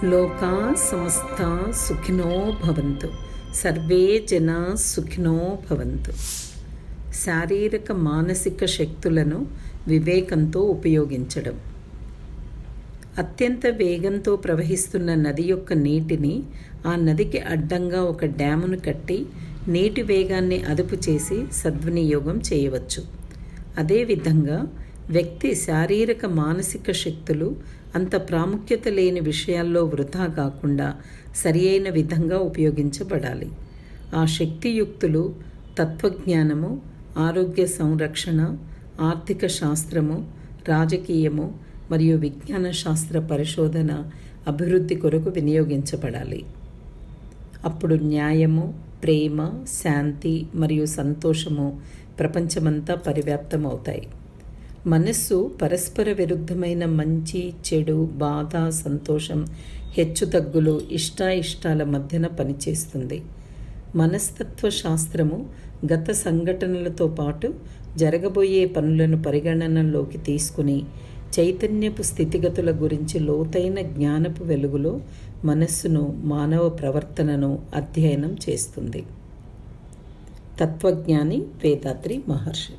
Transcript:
లోకా సమస్తా సుఖినో భవంతు, సర్వే జనా సుఖినో భవంతు. శారీరక మానసిక శక్తులను వివేకంతో ఉపయోగించడం. అత్యంత వేగంతో ప్రవహిస్తున్న నది యొక్క నీటిని ఆ నదికి అడ్డంగా ఒక డ్యామును కట్టి నీటి వేగాన్ని అదుపు చేసి సద్వినియోగం చేయవచ్చు. అదేవిధంగా వ్యక్తి శారీరక మానసిక శక్తులు అంత ప్రాముఖ్యత లేని విషయాల్లో వృధా కాకుండా సరియైన విధంగా ఉపయోగించబడాలి. ఆ శక్తియుక్తులు తత్వజ్ఞానము, ఆరోగ్య సంరక్షణ, ఆర్థిక శాస్త్రము, రాజకీయము మరియు విజ్ఞాన శాస్త్ర పరిశోధన అభివృద్ధి కొరకు వినియోగించబడాలి. అప్పుడు న్యాయము, ప్రేమ, శాంతి మరియు సంతోషము ప్రపంచమంతా పరివ్యాప్తమవుతాయి. మనస్సు పరస్పర విరుద్ధమైన మంచి, చెడు, బాధ, సంతోషం, హెచ్చుతగ్గులు, ఇష్టాయిష్టాల మధ్యన పనిచేస్తుంది. మనస్తత్వ శాస్త్రము గత సంఘటనలతో పాటు జరగబోయే పనులను పరిగణనలోకి తీసుకుని చైతన్యపు స్థితిగతుల గురించి లోతైన జ్ఞానపు వెలుగులో మనస్సును, మానవ ప్రవర్తనను అధ్యయనం చేస్తుంది. తత్వజ్ఞాని వేదాద్రి మహర్షి.